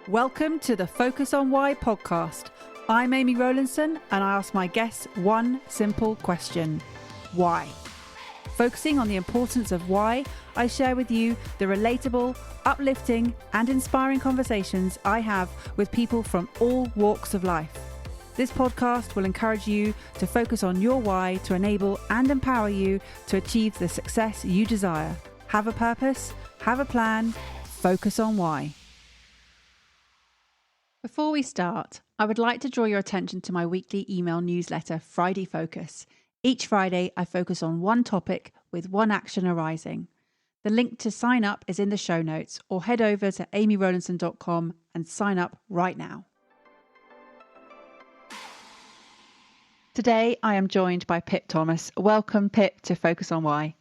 Welcome to the Focus on Why podcast. I'm Amy Rowlandson and I ask my guests one simple question. Why? Focusing on the importance of why, I share with you the relatable, uplifting and inspiring conversations I have with people from all walks of life. This podcast will encourage you to focus on your why to enable and empower you to achieve the success you desire. Have a purpose, have a plan, focus on why. Before we start, I would like to draw your attention to my weekly email newsletter, Friday Focus. Each Friday, I focus on one topic with one action arising. The link to sign up is in the show notes, or head over to amyrowlandson.com and sign up right now. Today, I am joined by Pip Thomas. Welcome, Pip, to Focus on Why.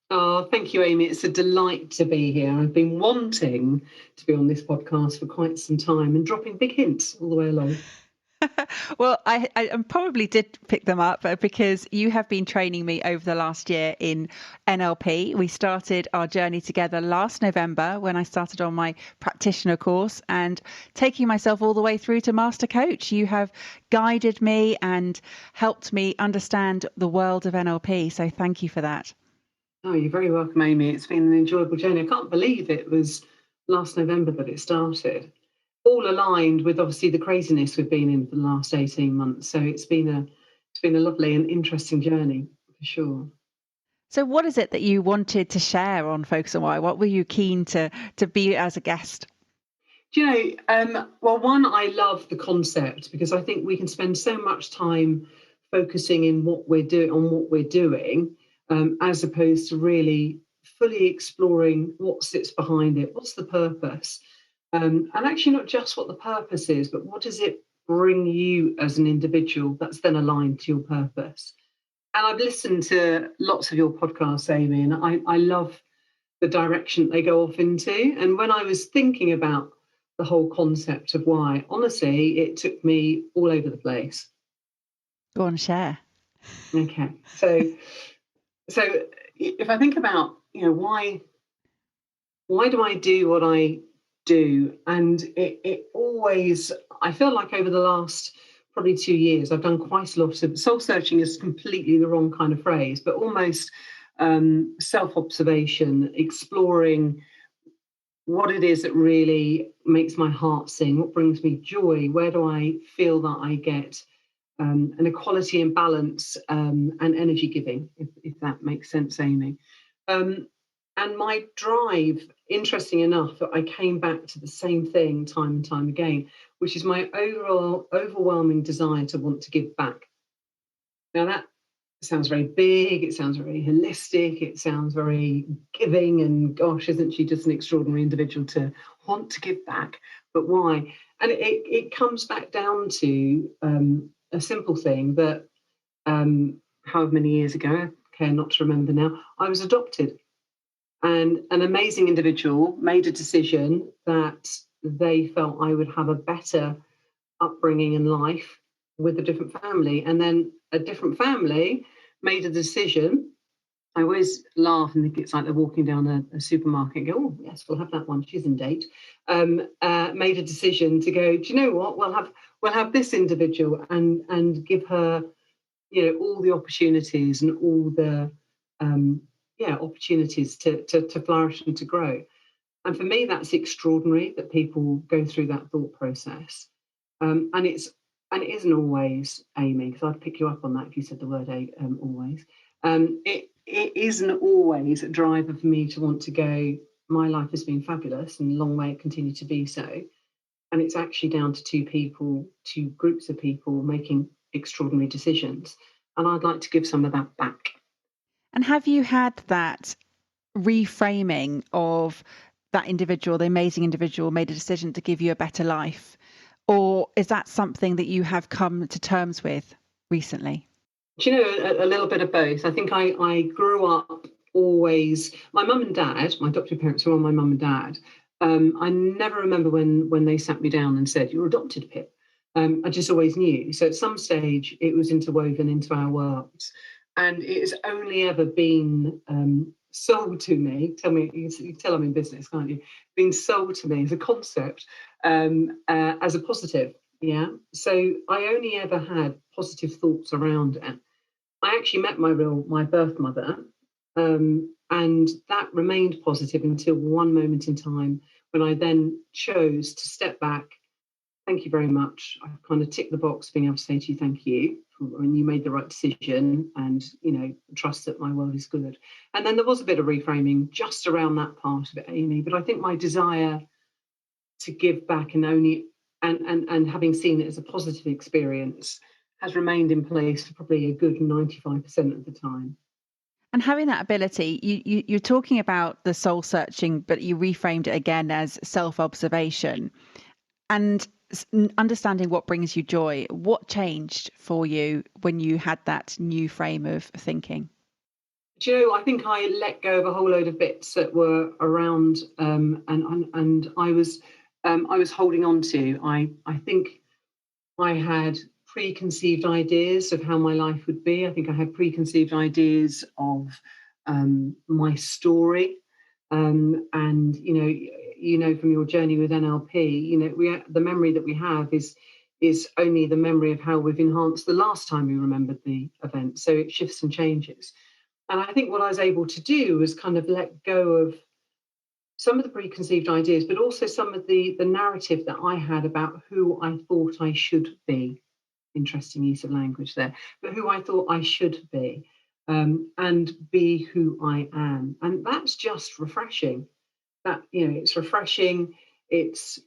Oh, thank you, Amy. It's a delight to be here. I've been wanting to be on this podcast for quite some time and dropping big hints all the way along. Well, I probably did pick them up because you have been training me over the last year in NLP. We started our journey together last November when I started on my practitioner course and taking myself all the way through to master coach. You have guided me and helped me understand the world of NLP. So thank you for that. Oh, you're very welcome, Amy. It's been an enjoyable journey. I can't believe it was last November that it started. All aligned with obviously the craziness we've been in for the last 18 months. So it's been a lovely and interesting journey for sure. So what is it that you wanted to share on Focus on Why? What were you keen to be as a guest? Do you know, well, one, I love the concept because I think we can spend so much time focusing in what we're doing, as opposed to really fully exploring what sits behind it. What's the purpose? And actually not just what the purpose is, but what does it bring you as an individual that's then aligned to your purpose? And I've listened to lots of your podcasts, Amy, and I love the direction they go off into. And when I was thinking about the whole concept of why, honestly, it took me all over the place. Go on, share. Okay. So if I think about, why do I do what I do? And it always, I feel like over the last probably 2 years, I've done quite a lot of soul searching is completely the wrong kind of phrase, but almost self-observation, exploring what it is that really makes my heart sing, what brings me joy, where do I feel that I get an equality and balance and energy giving, if that makes sense, Amy. And my drive, interesting enough, I came back to the same thing time and time again, which is my overall overwhelming desire to want to give back. Now that sounds very big, it sounds very holistic, it sounds very giving, and gosh, isn't she just an extraordinary individual to want to give back? But why? And it comes back down to a simple thing that however many years ago, I care not to remember now, I was adopted. And an amazing individual made a decision that they felt I would have a better upbringing in life with a different family. And then a different family made a decision. I always laugh and think it's like they're walking down a supermarket and go, oh, yes, we'll have that one. She's in date. Made a decision to go, do you know what? We'll have this individual and give her, all the opportunities and all the opportunities to flourish and to grow. And for me, that's extraordinary that people go through that thought process. And it isn't always, Amy, because I'd pick you up on that if you said the word always. It isn't always a driver for me to want to go, my life has been fabulous and long may it continue to be so. And it's actually down to two groups of people making extraordinary decisions. And I'd like to give some of that back. And have you had that reframing of that individual, the amazing individual, made a decision to give you a better life? Or is that something that you have come to terms with recently? Do you know, a little bit of both. I think I grew up always, my mum and dad, my adopted parents were all my mum and dad. I never remember when they sat me down and said, you're adopted, Pip. I just always knew. So at some stage, it was interwoven into our worlds. And it has only ever been sold to me. You can tell I'm in business, can't you? Been sold to me as a concept, as a positive. Yeah. So I only ever had positive thoughts around it. I actually met my birth mother, and that remained positive until one moment in time when I then chose to step back. Thank you very much. I kind of ticked the box being able to say to you, thank you, when you made the right decision, and, trust that my world is good. And then there was a bit of reframing just around that part of it, Amy. But I think my desire to give back and having seen it as a positive experience has remained in place for probably a good 95% of the time. And having that ability, you're talking about the soul searching, but you reframed it again as self-observation and understanding what brings you joy. What changed for you when you had that new frame of thinking? Do you know, I think I let go of a whole load of bits that were around, and I was holding on to. I think I had preconceived ideas of how my life would be. I think I had preconceived ideas of my story, and from your journey with NLP, the memory that we have is only the memory of how we've enhanced the last time we remembered the event. So it shifts and changes. And I think what I was able to do was kind of let go of some of the preconceived ideas, but also some of the narrative that I had about who I thought I should be. Interesting use of language there, but who I thought I should be, and be who I am. And that's just refreshing. It's refreshing. It's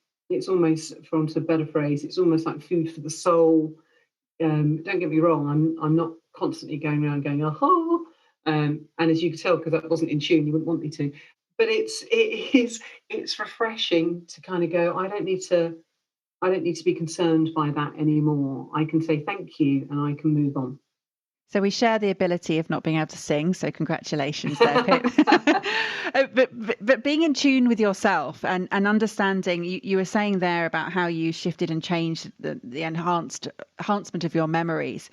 almost, for want of a better phrase, it's almost like food for the soul. Don't get me wrong, I'm not constantly going around going, aha. And as you could tell, because that wasn't in tune, you wouldn't want me to. But it's refreshing to kind of go, I don't need to be concerned by that anymore. I can say thank you and I can move on. So we share the ability of not being able to sing. So congratulations there, Pip. but being in tune with yourself and understanding, you were saying there about how you shifted and changed the enhancement of your memories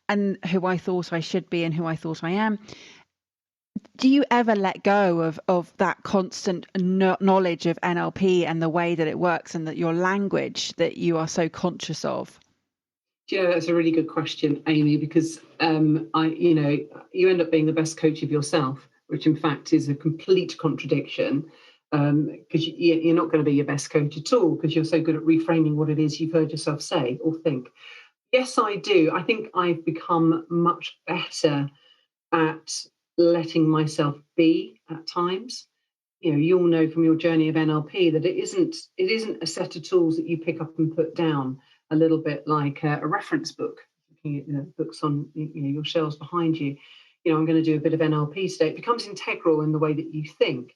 and who I thought I should be and who I thought I am. Do you ever let go of that constant knowledge of NLP and the way that it works and that your language that you are so conscious of? Yeah, that's a really good question, Amy, because you end up being the best coach of yourself, which in fact is a complete contradiction, because you're not going to be your best coach at all because you're so good at reframing what it is you've heard yourself say or think. Yes, I do. I think I've become much better at letting myself be at times. You'll know from your journey of NLP that it isn't a set of tools that you pick up and put down, a little bit like a reference book, looking at the books on your shelves behind you. I'm going to do a bit of NLP today. It becomes integral in the way that you think.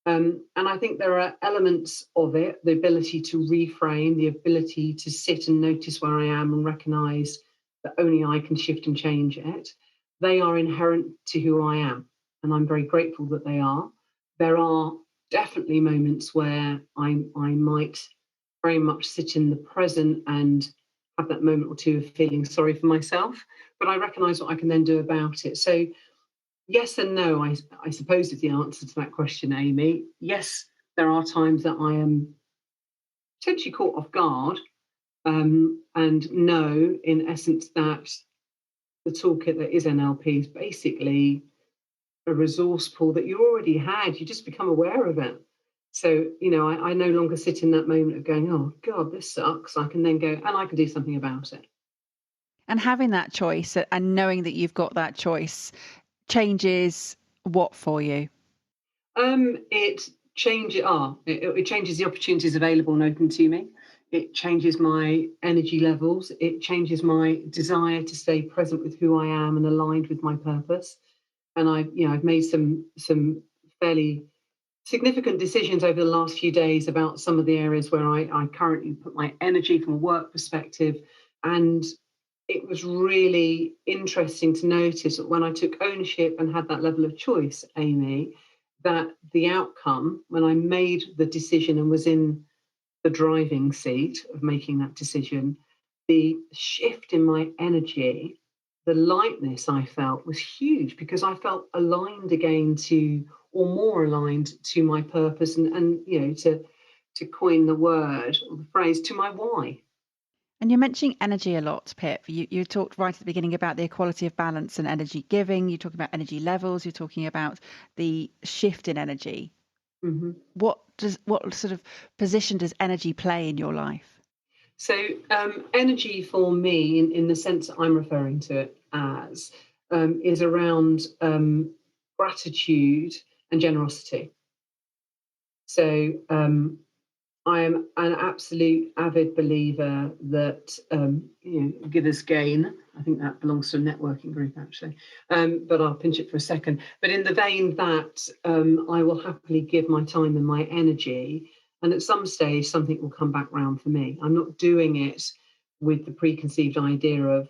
And I think there are elements of it, the ability to reframe, the ability to sit and notice where I am and recognize that only I can shift and change it. They are inherent to who I am. And I'm very grateful that they are. There are definitely moments where I might very much sit in the present and have that moment or two of feeling sorry for myself, but I recognise what I can then do about it. So yes and no, I suppose is the answer to that question, Amy. Yes, there are times that I am potentially caught off guard, and no, in essence, that the toolkit that is NLP is basically a resource pool that you already had. You just become aware of it. So, I no longer sit in that moment of going, oh, God, this sucks. I can then go and I can do something about it. And having that choice and knowing that you've got that choice changes what for you? It changes. It changes the opportunities available and open to me. It changes my energy levels. It changes my desire to stay present with who I am and aligned with my purpose. And I've made some fairly significant decisions over the last few days about some of the areas where I currently put my energy from a work perspective. And it was really interesting to notice that when I took ownership and had that level of choice, Amy, that the outcome, when I made the decision and was in the driving seat of making that decision, the shift in my energy, the lightness I felt was huge because I felt aligned again to or more aligned to my purpose, and to coin the word or the phrase, to my why. And you're mentioning energy a lot, Pip. You talked right at the beginning about the equality of balance and energy giving. You're talking about energy levels. You're talking about the shift in energy. Mm-hmm. What sort of position does energy play in your life? So energy for me, in the sense that I'm referring to it as, is around gratitude and generosity. So I am an absolute avid believer that givers gain. I think that belongs to a networking group, actually, but I'll pinch it for a second. But in the vein that I will happily give my time and my energy, and at some stage something will come back round for me. I'm not doing it with the preconceived idea of,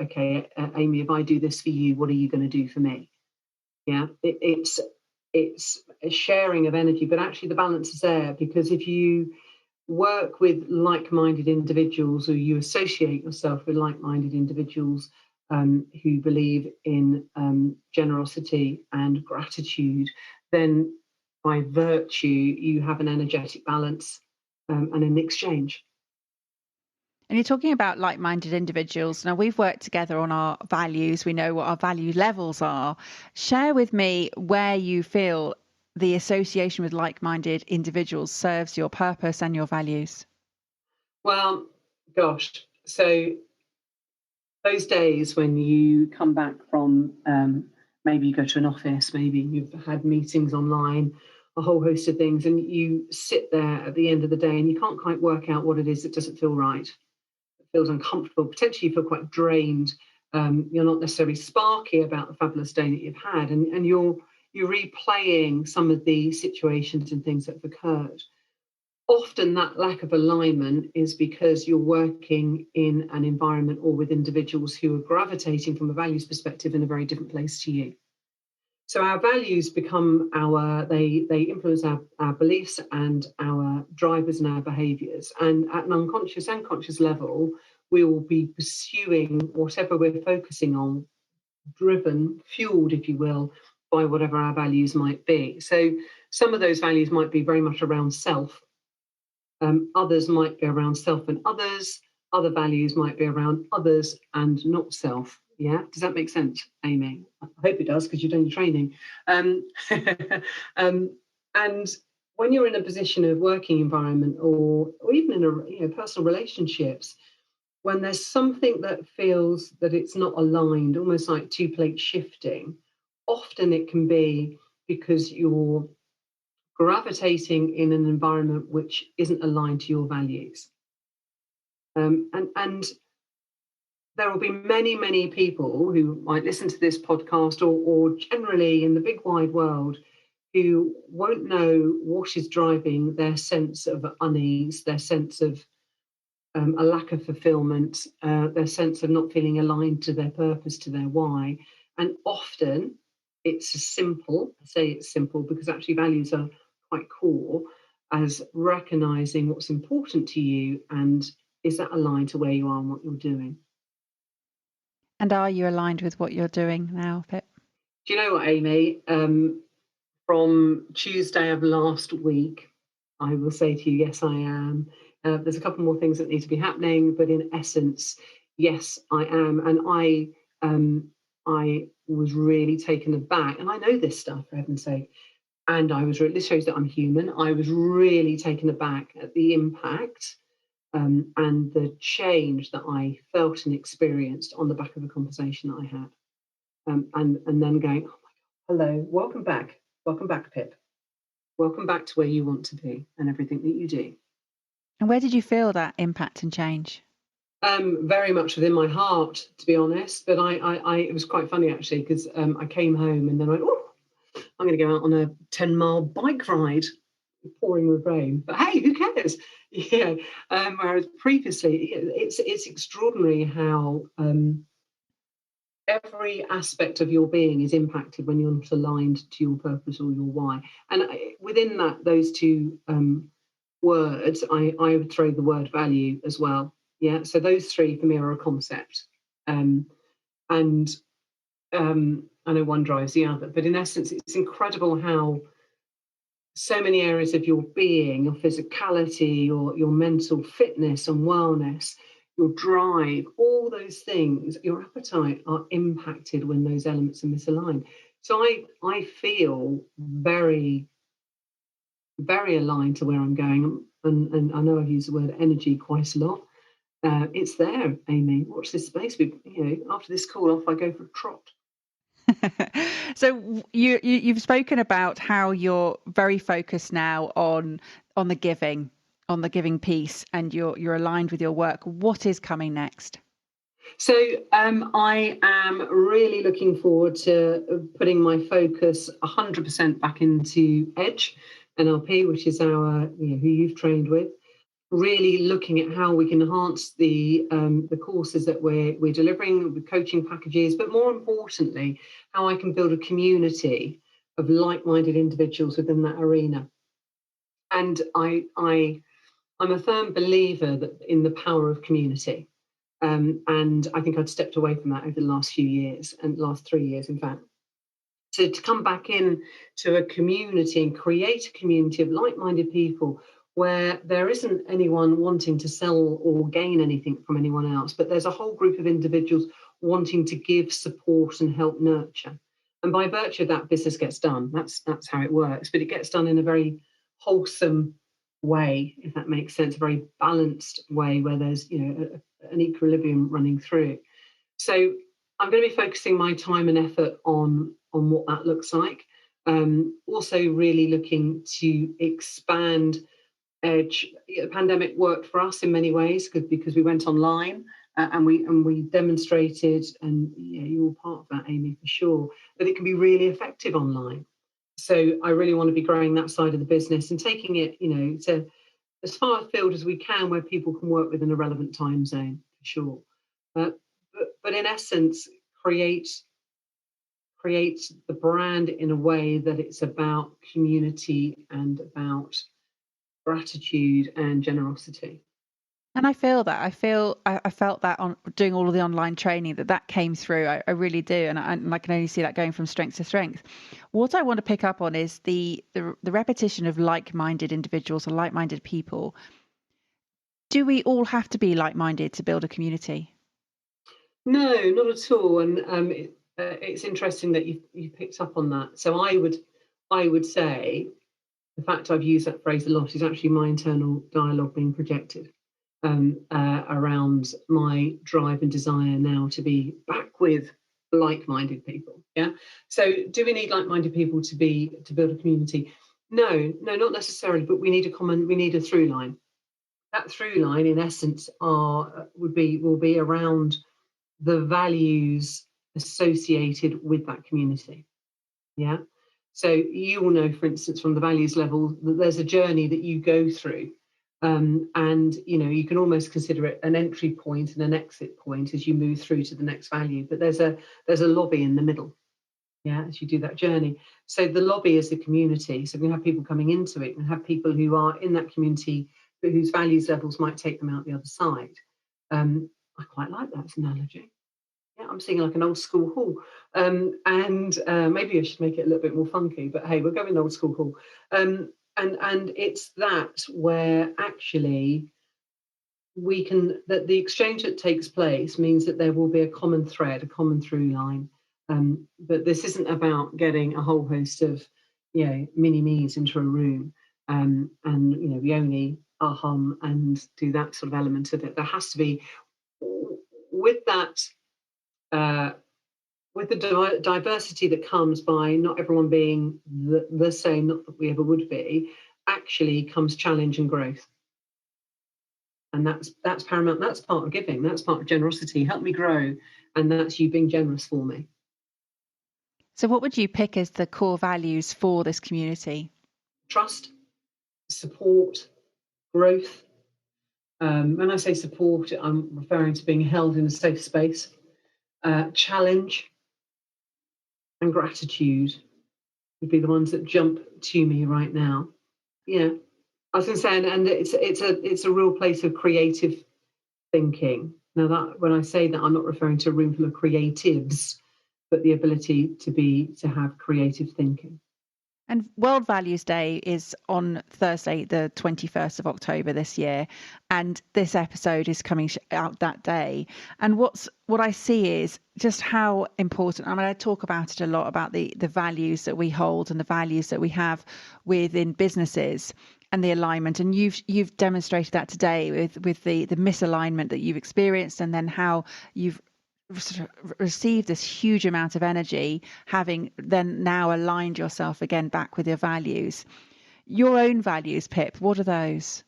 okay, Amy, if I do this for you, what are you going to do for me? Yeah, it's a sharing of energy, but actually the balance is there, because if you work with like-minded individuals, or you associate yourself with like-minded individuals who believe in generosity and gratitude, then by virtue you have an energetic balance and an exchange. And you're talking about like-minded individuals. Now, we've worked together on our values. We know what our value levels are. Share with me where you feel the association with like-minded individuals serves your purpose and your values. Well, gosh, so those days when you come back from maybe you go to an office, maybe you've had meetings online, a whole host of things, and you sit there at the end of the day and you can't quite work out what it is that doesn't feel right. It feels uncomfortable. Potentially you feel quite drained. You're not necessarily sparky about the fabulous day that you've had, and you're replaying some of the situations and things that have occurred. Often that lack of alignment is because you're working in an environment or with individuals who are gravitating from a values perspective in a very different place to you. So our values become they influence our beliefs and our drivers and our behaviours. And at an unconscious and conscious level, we will be pursuing whatever we're focusing on, driven, fueled, if you will, by whatever our values might be. So some of those values might be very much around self. Others might be around self and others. Other values might be around others and not self. Yeah, does that make sense, Amy? I hope it does, because you've done your training. And when you're in a position of working environment, or even in a personal relationships, when there's something that feels that it's not aligned, almost like two plates shifting, often it can be because you're gravitating in an environment which isn't aligned to your values. And there will be many, many people who might listen to this podcast, or generally in the big wide world, who won't know what is driving their sense of unease, their sense of a lack of fulfillment, their sense of not feeling aligned to their purpose, to their why. And often it's as simple, I say it's simple because actually values are quite core, as recognizing what's important to you and is that aligned to where you are and what you're doing. And are you aligned with what you're doing now, Pip? Do you know what, Amy? From Tuesday of last week, I will say to you, yes, I am. There's a couple more things that need to be happening, but in essence, yes, I am. And I was really taken aback, and I know this stuff, for heaven's sake. And this shows that I'm human. I was really taken aback at the impact and the change that I felt and experienced on the back of a conversation that I had. And then going, oh my God, hello, welcome back, Pip. Welcome back to where you want to be and everything that you do. And where did you feel that impact and change? Very much within my heart, to be honest. But it was quite funny actually, because I came home and then I went, oh, I'm going to go out on a 10-mile bike ride, pouring with rain. But hey, who cares? Yeah. Whereas previously, it's extraordinary how every aspect of your being is impacted when you're not aligned to your purpose or your why. And within that, those two words, I would throw the word value as well. Yeah. So those three for me are a concept. And I know one drives the other, but in essence, it's incredible how so many areas of your being, your physicality, your mental fitness and wellness, your drive, all those things, your appetite are impacted when those elements are misaligned. So I feel very, very aligned to where I'm going. And I know I've used the word energy quite a lot. It's there, Amy. Watch this space. After this call off, I go for a trot. So you've spoken about how you're very focused now on the giving piece, and you're aligned with your work. What is coming next? So I am really looking forward to putting my focus 100% back into Edge NLP, which is our who you've trained with. Really looking at how we can enhance the courses that we're delivering with coaching packages, but more importantly, how I can build a community of like-minded individuals within that arena. And I'm a firm believer that in the power of community. And I think I'd stepped away from that over the last few years, and last 3 years, in fact. To come back in to a community and create a community of like-minded people where there isn't anyone wanting to sell or gain anything from anyone else, but there's a whole group of individuals wanting to give support and help nurture. And by virtue of that, business gets done. That's how it works. But it gets done in a very wholesome way, if that makes sense, a very balanced way where there's an equilibrium running through. So I'm going to be focusing my time and effort on what that looks like. Also really looking to expand Edge. The pandemic worked for us in many ways because we went online and we demonstrated, and you were part of that, Amy, for sure, that it can be really effective online. So I really want to be growing that side of the business and taking it, to as far afield as we can, where people can work within a relevant time zone, for sure. But in essence, create the brand in a way that it's about community and about gratitude and generosity. And I feel that. I felt that on doing all of the online training that came through. I really do, and I can only see that going from strength to strength. What I want to pick up on is the repetition of like-minded individuals or like-minded people. Do we all have to be like-minded to build a community? No, not at all. And it's interesting that you picked up on that. So I would say the fact I've used that phrase a lot is actually my internal dialogue being projected around my drive and desire now to be back with like-minded people. Yeah. So do we need like-minded people to build a community? No, not necessarily. But we need a through line. That through line, in essence, will be around the values associated with that community. Yeah. So you will know, for instance, from the values level, that there's a journey that you go through. And you can almost consider it an entry point and an exit point as you move through to the next value. But there's a lobby in the middle. Yeah, as you do that journey. So the lobby is the community. So we have people coming into it and have people who are in that community, but whose values levels might take them out the other side. I quite like that analogy. Yeah, I'm seeing like an old school hall. And maybe I should make it a little bit more funky, but hey, we're going old school hall. And it's that where actually that the exchange that takes place means that there will be a common thread, a common through line. But this isn't about getting a whole host of mini me's into a room and we only hum and do that sort of element of it. There has to be with that with the diversity that comes by not everyone being the same, not that we ever would be, actually comes challenge and growth. And that's paramount. That's part of giving. That's part of generosity. Help me grow. And that's you being generous for me. So what would you pick as the core values for this community? Trust, support, growth. When I say support, I'm referring to being held in a safe space. Challenge and gratitude would be the ones that jump to me right now. Yeah, I was going to say, and it's a real place of creative thinking. Now, that when I say that, I'm not referring to a room full of creatives. but the ability to have creative thinking. And World Values Day is on Thursday, the 21st of October this year. And this episode is coming out that day. And what I see is just how important, I mean, I talk about it a lot, about the values that we hold and the values that we have within businesses and the alignment. And you've demonstrated that today with the misalignment that you've experienced, and then how you've sort of received this huge amount of energy, having then now aligned yourself again back with your values. Your own values, Pip, what are those?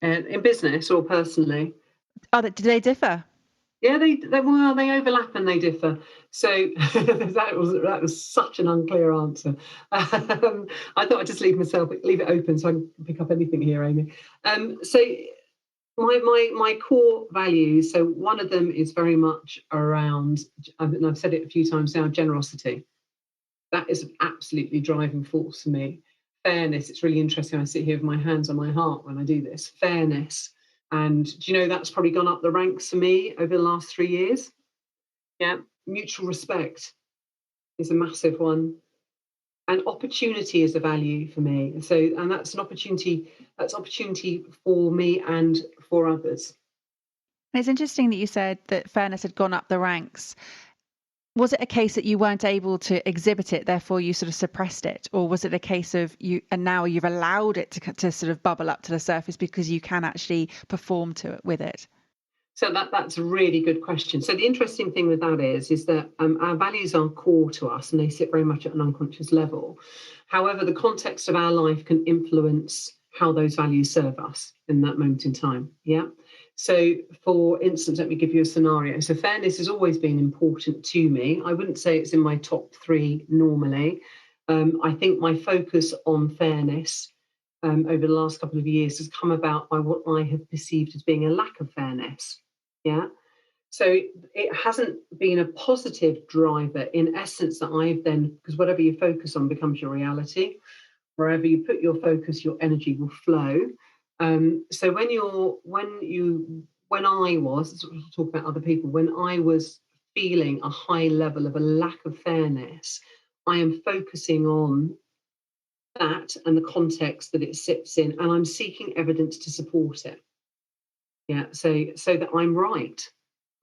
In business or personally? Do they differ? Yeah, they overlap and they differ. So that was such an unclear answer. I thought I'd just leave it open so I can pick up anything here, Amy. So my core values. So one of them is very much around, and I've said it a few times now, generosity. That is an absolutely driving force for me. Fairness. It's really interesting. I sit here with my hands on my heart when I do this. Fairness. And do you know that's probably gone up the ranks for me over the last 3 years? Yeah. Mutual respect is a massive one. And opportunity is a value for me. So, and that's opportunity for me and for others. It's interesting that you said that fairness had gone up the ranks. Was it a case that you weren't able to exhibit it, therefore you sort of suppressed it? Or was it a case of you, and now you've allowed it to sort of bubble up to the surface because you can actually perform with it? So that's a really good question. So the interesting thing with that is that our values are core to us and they sit very much at an unconscious level. However, the context of our life can influence how those values serve us in that moment in time. Yeah. So for instance, let me give you a scenario. So fairness has always been important to me. I wouldn't say it's in my top 3 normally. I think my focus on fairness over the last couple of years has come about by what I have perceived as being a lack of fairness. Yeah. So it hasn't been a positive driver in essence that I've then, because whatever you focus on becomes your reality. Wherever you put your focus, your energy will flow. So when I was talk about other people, when I was feeling a high level of a lack of fairness, I am focusing on that and the context that it sits in, and I'm seeking evidence to support it. Yeah, so that I'm right.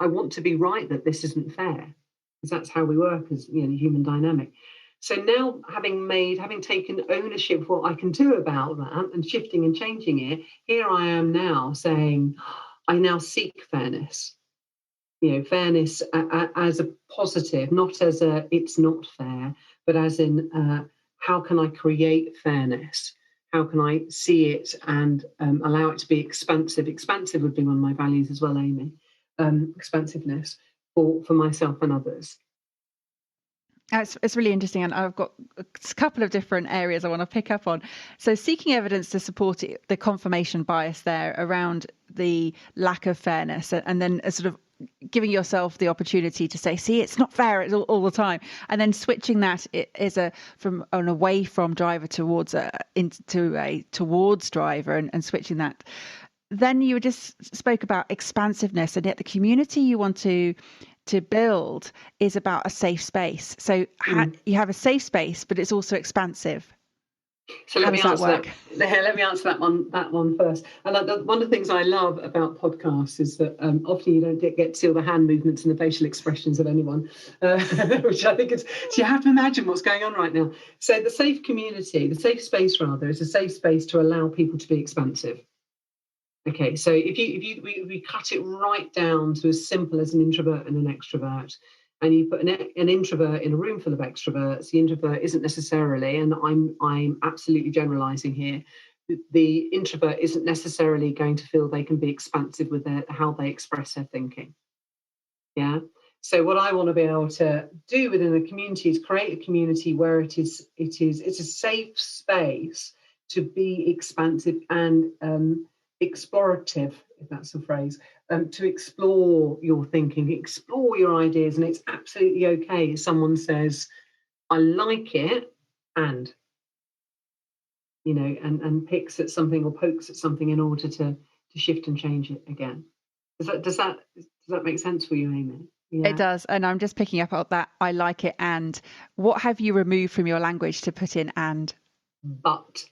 I want to be right that this isn't fair, because that's how we work as the human dynamic. So now having taken ownership of what I can do about that and shifting and changing it, here I am now saying, I now seek fairness. Fairness as a positive, not as a it's not fair, but as in how can I create fairness? How can I see it and allow it to be expansive? Expansive would be one of my values as well, Amy. Expansiveness for myself and others. It's really interesting, and I've got a couple of different areas I want to pick up on. So seeking evidence to support it, the confirmation bias there around the lack of fairness, and then a sort of giving yourself the opportunity to say, see, it's not fair all the time, and then switching that from an away from driver towards into a towards driver, and switching that. Then you just spoke about expansiveness, and yet the community you want to build is about a safe space. So you have a safe space, but it's also expansive. So let me answer that one first. And one of the things I love about podcasts is that often you don't get to see all the hand movements and the facial expressions of anyone, which I think is, so you have to imagine what's going on right now. So the safe space rather, is a safe space to allow people to be expansive. Okay, so if we cut it right down to as simple as an introvert and an extrovert, and you put an introvert in a room full of extroverts, the introvert isn't necessarily, and I'm absolutely generalizing here, the introvert isn't necessarily going to feel they can be expansive with how they express their thinking. Yeah. So what I want to be able to do within the community is create a community where it's a safe space to be expansive and explorative, if that's the phrase, to explore your thinking, explore your ideas. And it's absolutely okay if someone says, I like it, and picks at something or pokes at something in order to shift and change it again. Does that make sense for you, Amy? It does. And I'm just picking up on that. I like it. And what have you removed from your language to put in and? But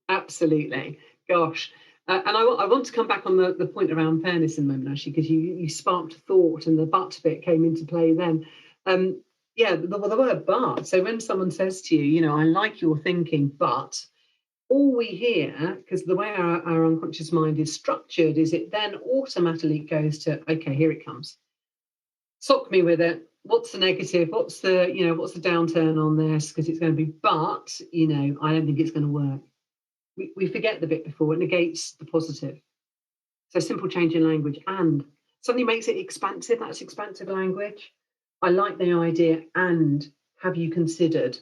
absolutely, gosh. I want to come back on the point around fairness in a moment, actually, because you sparked a thought and the but bit came into play then. Yeah, the word but. So when someone says to you, I like your thinking, but all we hear, because the way our unconscious mind is structured, is it then automatically goes to, okay, here it comes. Sock me with it. What's the negative? What's the downturn on this? Because it's going to be, but, I don't think it's going to work. We forget the bit before. It negates the positive. So simple change in language and suddenly makes it expansive. That's expansive language. I like the idea. And have you considered?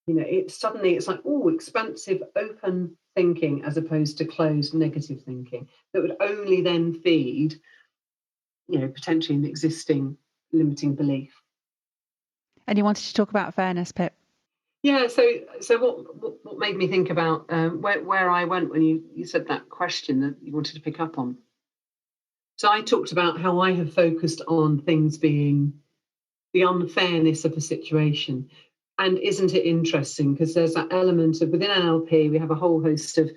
It's like, expansive, open thinking as opposed to closed negative thinking that would only then feed, potentially an existing limiting belief. And you wanted to talk about fairness, Pip? Yeah. So what made me think about where I went when you said that question that you wanted to pick up on? So I talked about how I have focused on things being the unfairness of a situation. And isn't it interesting? Because there's that element of within NLP, we have a whole host of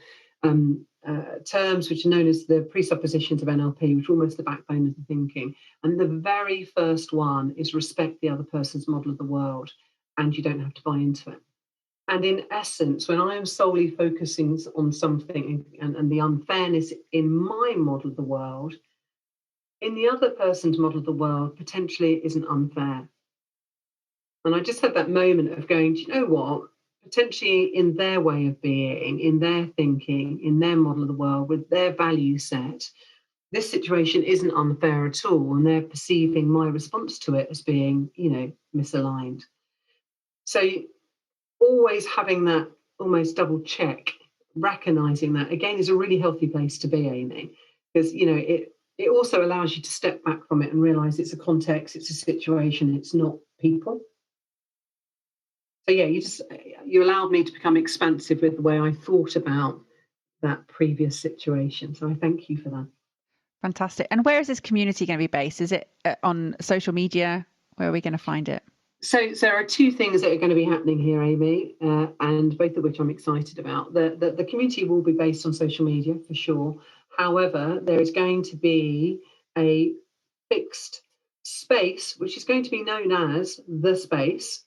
terms which are known as the presuppositions of NLP, which are almost the backbone of the thinking. And the very first one is respect the other person's model of the world, and you don't have to buy into it. And in essence, when I am solely focusing on something and the unfairness in my model of the world, in the other person's model of the world, potentially it isn't unfair. And I just had that moment of going, do you know what? Potentially in their way of being, in their thinking, in their model of the world, with their value set, this situation isn't unfair at all. And they're perceiving my response to it as being, misaligned. So always having that almost double check, recognizing that again is a really healthy place to be, Amy, because, it also allows you to step back from it and realize it's a context, it's a situation, it's not people. So yeah, you allowed me to become expansive with the way I thought about that previous situation. So I thank you for that. Fantastic. And where is this community going to be based? Is it on social media? Where are we going to find it? So there are two things that are going to be happening here, Amy, and both of which I'm excited about. The community will be based on social media for sure. However, there is going to be a fixed space, which is going to be known as the space.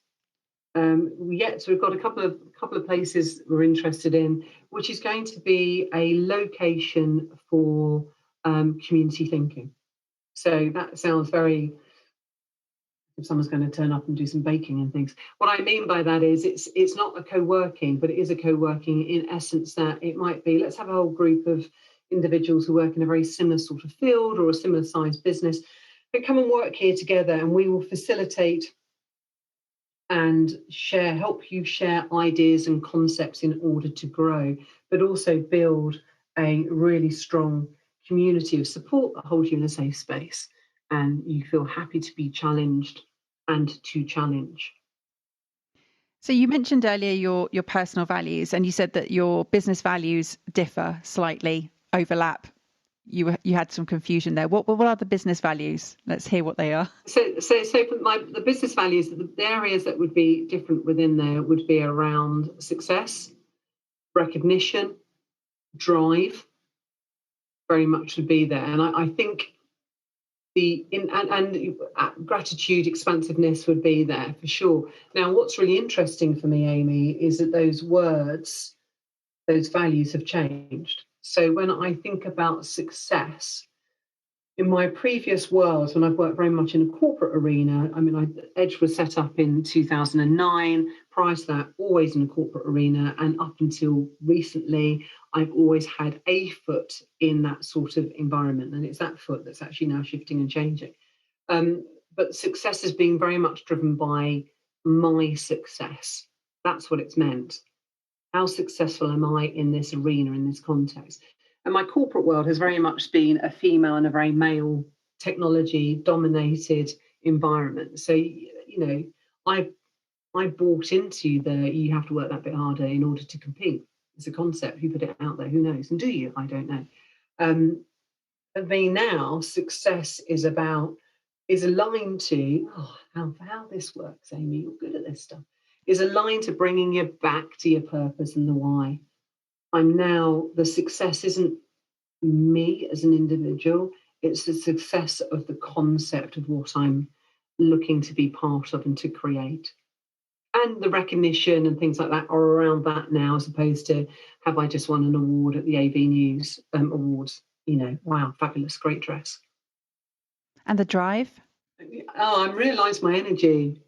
So we've got a couple of places we're interested in, which is going to be a location for community thinking. So that sounds very, if someone's going to turn up and do some baking and things. What I mean by that is it's not a co-working, but it is a co-working in essence that it might be, let's have a whole group of individuals who work in a very similar sort of field or a similar sized business, but come and work here together, and we will facilitate and help you share ideas and concepts in order to grow, but also build a really strong community of support that holds you in a safe space and you feel happy to be challenged and to challenge. So you mentioned earlier your personal values, and you said that your business values differ slightly, overlap. You had some confusion there. What are the business values? Let's hear what they are. So for the business values, the areas that would be different within there would be around success, recognition, drive, very much would be there. And I think gratitude, expansiveness would be there for sure. Now, what's really interesting for me, Amy, is that those words, those values have changed. So when I think about success, in my previous world, when I've worked very much in a corporate arena, Edge was set up in 2009. Prior to that, always in a corporate arena. And up until recently, I've always had a foot in that sort of environment. And it's that foot that's actually now shifting and changing. But success is being very much driven by my success. That's what it's meant. How successful am I in this arena, in this context? And my corporate world has very much been a female and a very male technology dominated environment. So, I bought into you have to work that bit harder in order to compete. It's a concept. Who put it out there? Who knows? And do you? I don't know. For me now, success is about is aligned to, how this works, Amy, you're good at this stuff, is aligned to bringing you back to your purpose and the why. The success isn't me as an individual, it's the success of the concept of what I'm looking to be part of and to create. And the recognition and things like that are around that now, as opposed to, have I just won an award at the AV News Awards? Wow, fabulous, great dress. And the drive? I realise my energy,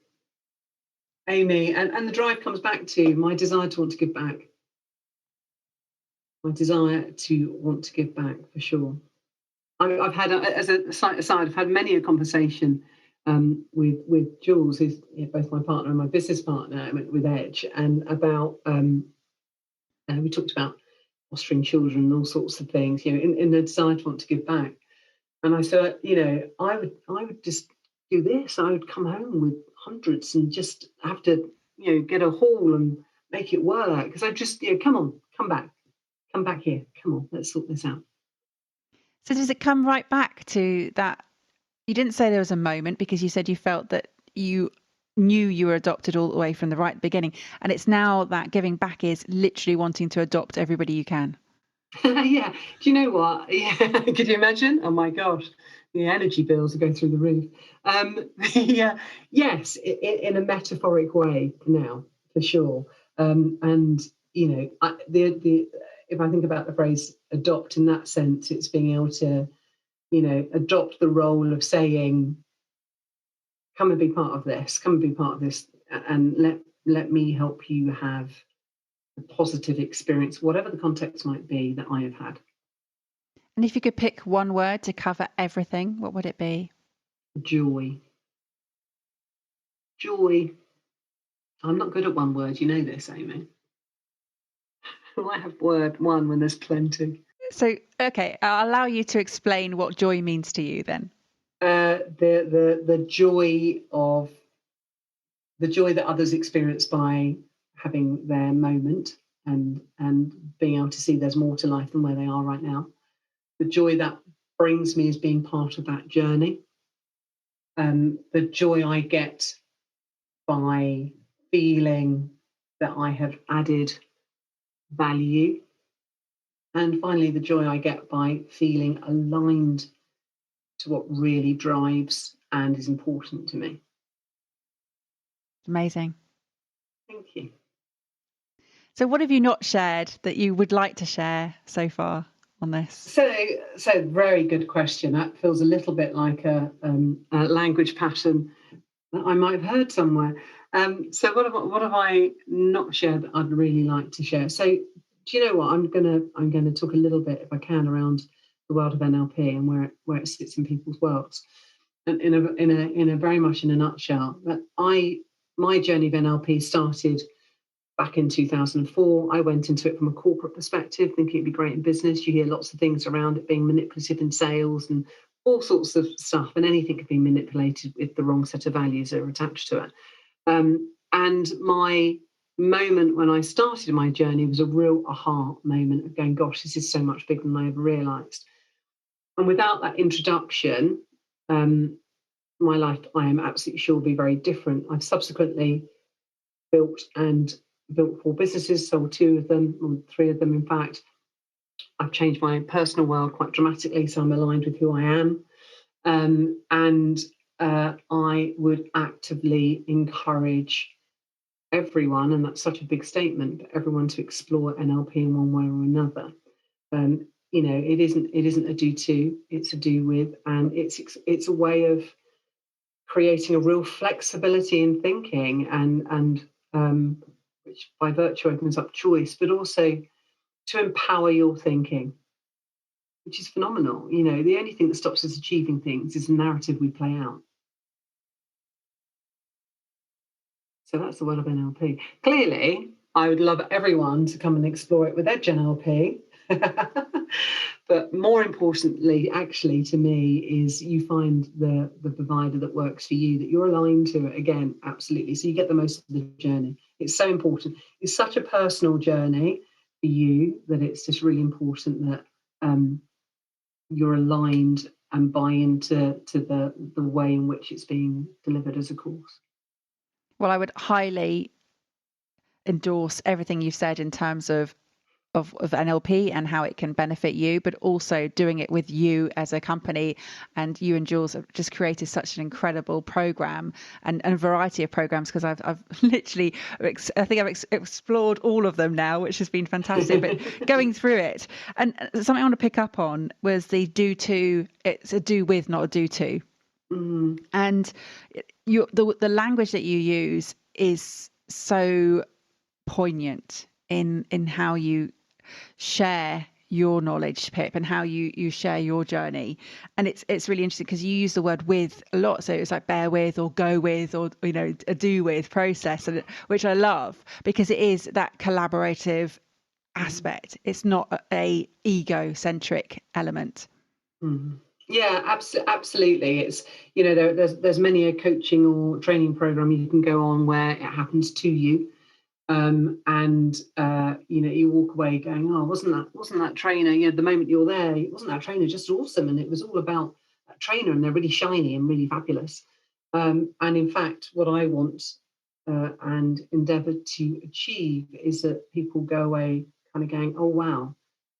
Amy, and the drive comes back to my desire to want to give back. My desire to want to give back, for sure. I've had, as a side aside, I've had many a conversation with Jules, who's both my partner and my business partner, with Edge, and about we talked about fostering children and all sorts of things, in the desire to want to give back. And I said, I would just do this. I would come home with hundreds and just have to, get a haul and make it work. Because I just, come back here. Come on, let's sort this out. So does it come right back to that? You didn't say there was a moment, because you said you felt that you knew you were adopted all the way from the right beginning. And it's now that giving back is literally wanting to adopt everybody you can. Yeah. Do you know what? Yeah. Could you imagine? Oh my gosh. The energy bills are going through the roof. Yes, in a metaphoric way now, for sure. And if I think about the phrase adopt in that sense, it's being able to, adopt the role of saying, come and be part of this, and let me help you have a positive experience, whatever the context might be that I have had. And if you could pick one word to cover everything, what would it be? Joy. Joy. I'm not good at one word, you know this, Amy. I have word one when there's plenty. So, okay, I'll allow you to explain what joy means to you then. The joy that others experience by having their moment and being able to see there's more to life than where they are right now. The joy that brings me as being part of that journey. The joy I get by feeling that I have added value. And finally, the joy I get by feeling aligned to what really drives and is important to me. Amazing. Thank you. So what have you not shared that you would like to share so far on this? So very good question. That feels a little bit like a language pattern that I might have heard somewhere. So what have I not shared that I'd really like to share? So do you know what? I'm gonna talk a little bit, if I can, around the world of NLP and where it sits in people's worlds. And in a very much in a nutshell, that my journey of NLP started back in 2004. I went into it from a corporate perspective, thinking it'd be great in business. You hear lots of things around it being manipulative in sales and all sorts of stuff, and anything can be manipulated if the wrong set of values are attached to it. And my moment when I started my journey was a real aha moment of going, gosh, this is so much bigger than I ever realised. And without that introduction, my life, I am absolutely sure, will be very different. I've subsequently built 4 businesses, sold 2 of them, or 3 of them, in fact. I've changed my personal world quite dramatically, so I'm aligned with who I am. And I would actively encourage everyone, and that's such a big statement, but everyone to explore NLP in one way or another. It isn't a do to, it's a do with, and it's a way of creating a real flexibility in thinking, and which by virtue opens up choice, but also to empower your thinking, which is phenomenal. The only thing that stops us achieving things is the narrative we play out. So that's the world of NLP. Clearly, I would love everyone to come and explore it with Edge NLP. But more importantly, actually, to me, is you find the provider that works for you, that you're aligned to it. Again, absolutely. So you get the most of the journey. It's so important. It's such a personal journey for you that it's just really important that you're aligned and buy into the way in which it's being delivered as a course. Well, I would highly endorse everything you've said in terms of NLP and how it can benefit you, but also doing it with you as a company. And you and Jules have just created such an incredible program and a variety of programs, because I've literally, I think I've explored all of them now, which has been fantastic. But going through it, and something I want to pick up on was the do to. It's a do with, not a do to. Mm. And the language that you use is so poignant in how you share your knowledge, Pip, and how you share your journey. And it's really interesting because you use the word with a lot. So it's like bear with, or go with, or a do with process, and which I love, because it is that collaborative aspect. It's not a egocentric element. Mm. Yeah, absolutely. It's, there's many a coaching or training program you can go on where it happens to you. And you walk away going, oh, wasn't that trainer, the moment you're there, wasn't that trainer just awesome? And it was all about that trainer, and they're really shiny and really fabulous. And in fact, what I want and endeavour to achieve is that people go away kind of going, oh, wow,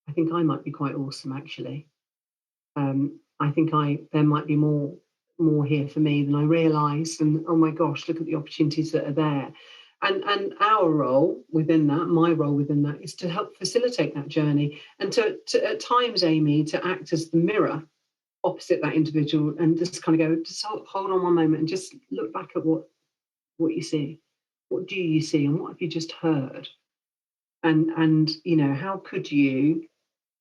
I think I might be quite awesome, actually. I think there might be more here for me than I realised. And oh my gosh, look at the opportunities that are there. And our role within that, my role within that, is to help facilitate that journey, and to at times, Amy, to act as the mirror opposite that individual, and just kind of go, just hold on one moment and just look back at what you see. What do you see, and what have you just heard? And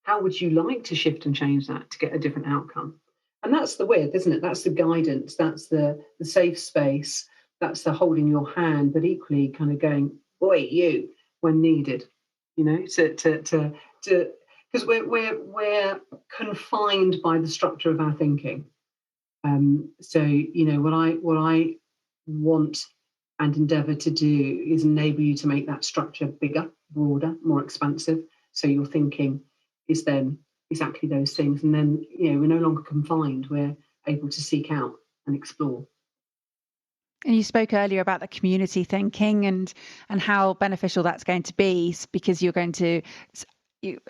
how would you like to shift and change that to get a different outcome? And that's the width, isn't it? That's the guidance. That's the safe space. That's the holding your hand, but equally kind of going, boy, you, when needed, to because we're confined by the structure of our thinking. So what I want and endeavour to do is enable you to make that structure bigger, broader, more expansive. So your thinking is then exactly those things, and then we're no longer confined. We're able to seek out and explore. And you spoke earlier about the community thinking and how beneficial that's going to be, because you're going to,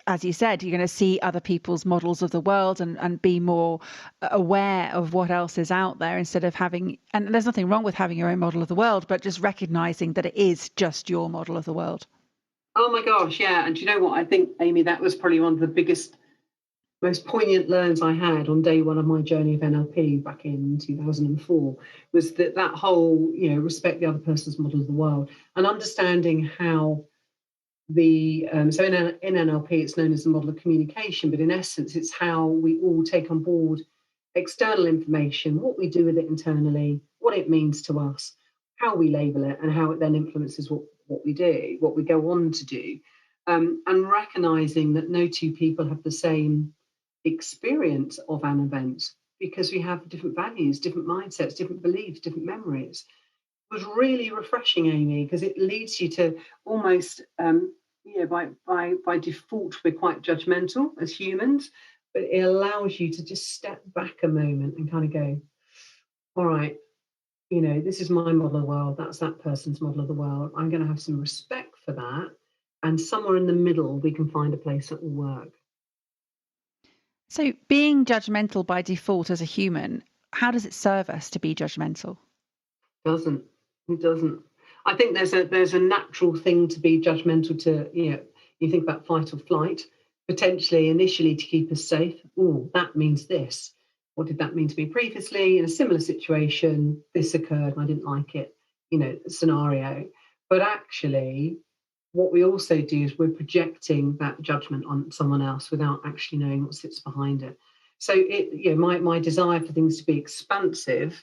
as you said, you're going to see other people's models of the world and be more aware of what else is out there, instead of having, and there's nothing wrong with having your own model of the world, but just recognizing that it is just your model of the world. Oh my gosh, yeah. And do you know what? I think, Amy, that was probably one of the biggest, most poignant learns I had on day one of my journey of NLP back in 2004, was that whole, respect the other person's model of the world, and understanding how so in NLP it's known as the model of communication, but in essence it's how we all take on board external information, what we do with it internally, what it means to us, how we label it, and how it then influences what we do, what we go on to do, and recognizing that no two people have the same experience of an event, because we have different values, different mindsets, different beliefs, different memories. It was really refreshing, Amy, because it leads you to almost, by default, we're quite judgmental as humans, but it allows you to just step back a moment and kind of go, all right, this is my model of the world, that's that person's model of the world. I'm going to have some respect for that. And somewhere in the middle, we can find a place that will work. So being judgmental by default as a human, how does it serve us to be judgmental? It doesn't. I think there's a natural thing to be judgmental to, you think about fight or flight, potentially initially to keep us safe. Oh, that means this. What did that mean to me previously? In a similar situation, this occurred and I didn't like it, scenario. But actually, what we also do is we're projecting that judgment on someone else without actually knowing what sits behind it. So my desire for things to be expansive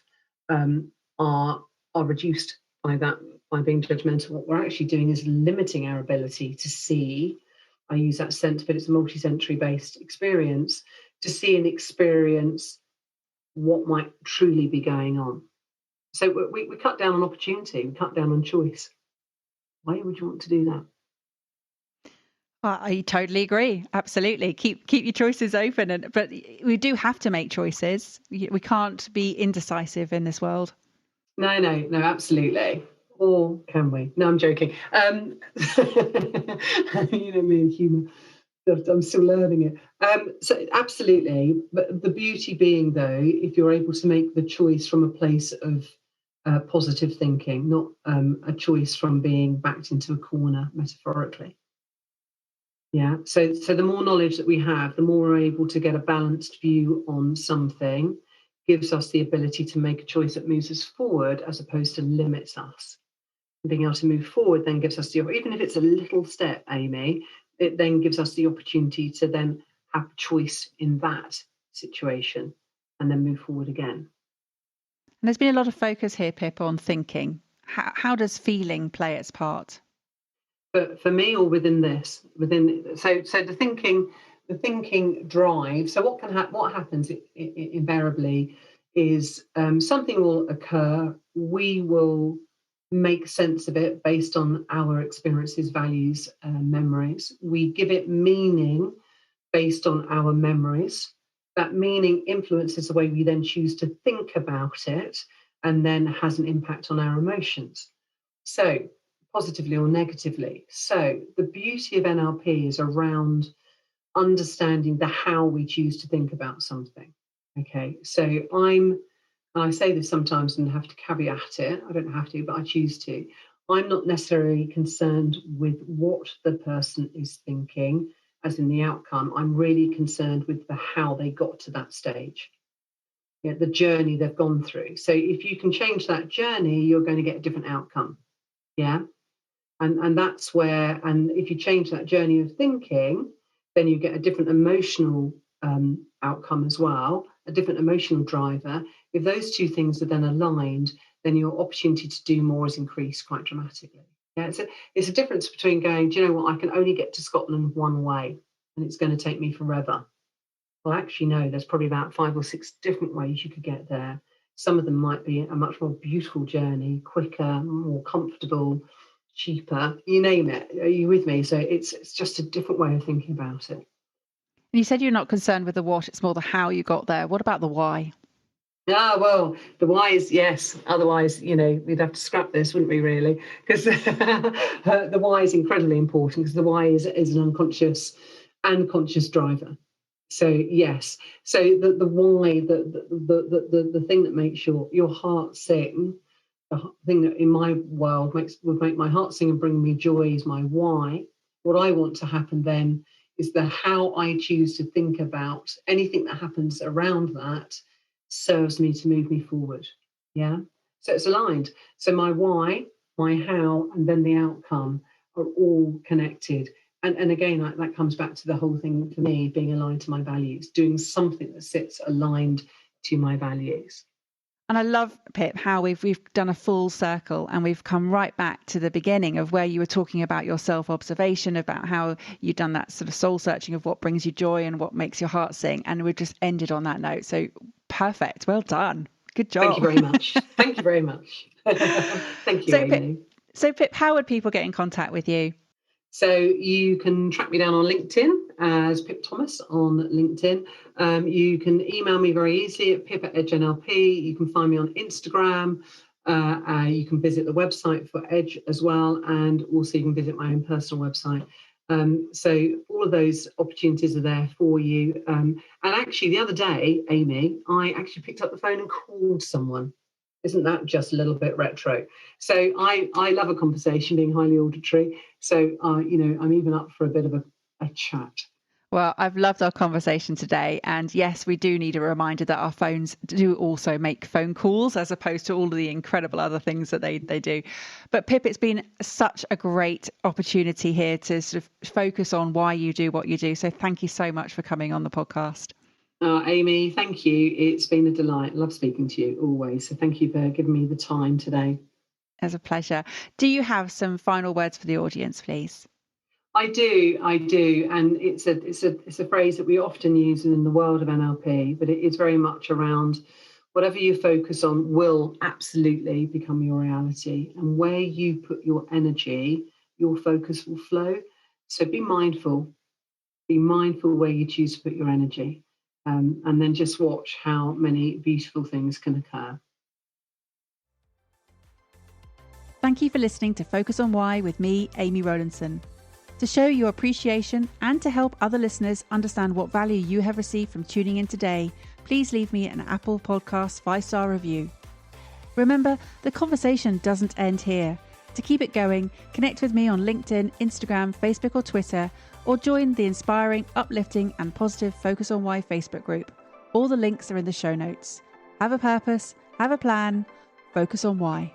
are reduced by that, by being judgmental. What we're actually doing is limiting our ability to see. I use that sense, but it's a multi-sensory based experience, to see and experience what might truly be going on. So we cut down on opportunity, we cut down on choice. Why would you want to do that? I totally agree. Absolutely. Keep your choices open. But we do have to make choices. We can't be indecisive in this world. No, absolutely. Or can we? No, I'm joking. Me and humour. I'm still learning it. So absolutely. But the beauty being, though, if you're able to make the choice from a place of positive thinking, not a choice from being backed into a corner, metaphorically. Yeah. So the more knowledge that we have, the more we're able to get a balanced view on something, gives us the ability to make a choice that moves us forward as opposed to limits us. Being able to move forward then gives us even if it's a little step, Amy, it then gives us the opportunity to then have choice in that situation and then move forward again. And there's been a lot of focus here, Pip, on thinking. How does feeling play its part? But for me, or within the thinking drive. So what happens invariably is something will occur. We will make sense of it based on our experiences, values, memories. We give it meaning based on our memories. That meaning influences the way we then choose to think about it, and then has an impact on our emotions. So, positively or negatively. So, the beauty of NLP is around understanding the how we choose to think about something. Okay, so I say this sometimes and have to caveat it. I don't have to, but I choose to. I'm not necessarily concerned with what the person is thinking, as in the outcome. I'm really concerned with the how they got to that stage. Yeah, the journey they've gone through. So if you can change that journey, you're going to get a different outcome. Yeah. And that's where, and if you change that journey of thinking, then you get a different emotional outcome as well, a different emotional driver. If those two things are then aligned, then your opportunity to do more is increased quite dramatically. Yeah, it's a difference between going, do you know what, I can only get to Scotland one way and it's going to take me forever. Well, actually, no, there's probably about 5 or 6 different ways you could get there. Some of them might be a much more beautiful journey, quicker, more comfortable, cheaper, you name it. Are you with me? So it's just a different way of thinking about it. You said you're not concerned with the what, it's more the how you got there. What about the why? Ah, well, the why is yes. Otherwise, we'd have to scrap this, wouldn't we, really? Because the why is incredibly important, because the why is an unconscious and conscious driver. So yes, so the why, the thing that makes your heart sing, the thing that in my world would make my heart sing and bring me joy is my why. What I want to happen then is the how I choose to think about anything that happens around that serves me to move me forward. Yeah. So it's aligned. So my why, my how, and then the outcome are all connected. And again, that comes back to the whole thing for me being aligned to my values, doing something that sits aligned to my values. And I love, Pip, how we've done a full circle and we've come right back to the beginning of where you were talking about your self-observation, about how you've done that sort of soul searching of what brings you joy and what makes your heart sing. And we've just ended on that note. So perfect. Well done. Good job. Thank you very much. Thank you very much. Thank you, Amy. Pip, how would people get in contact with you? So you can track me down on LinkedIn as Pip Thomas on LinkedIn. You can email me very easily at pip@edgenlp. You can find me on Instagram. You can visit the website for Edge as well. And also you can visit my own personal website. So all of those opportunities are there for you. And actually the other day, Amy, I actually picked up the phone and called someone. Isn't that just a little bit retro? So I love a conversation, being highly auditory. So, I'm even up for a bit of a chat. Well, I've loved our conversation today. And yes, we do need a reminder that our phones do also make phone calls as opposed to all of the incredible other things that they do. But Pip, it's been such a great opportunity here to sort of focus on why you do what you do. So thank you so much for coming on the podcast. Amy, thank you. It's been a delight. Love speaking to you always. So thank you for giving me the time today. It's a pleasure. Do you have some final words for the audience, please? I do, and it's a phrase that we often use in the world of NLP, but it is very much around whatever you focus on will absolutely become your reality, and where you put your energy, your focus will flow. So be mindful where you choose to put your energy, and then just watch how many beautiful things can occur. Thank you for listening to Focus on Why with me, Amy Rowlandson. To show your appreciation and to help other listeners understand what value you have received from tuning in today, please leave me an Apple Podcast 5-star review. Remember, the conversation doesn't end here. To keep it going, connect with me on LinkedIn, Instagram, Facebook or Twitter, or join the inspiring, uplifting and positive Focus on Why Facebook group. All the links are in the show notes. Have a purpose, have a plan, focus on why.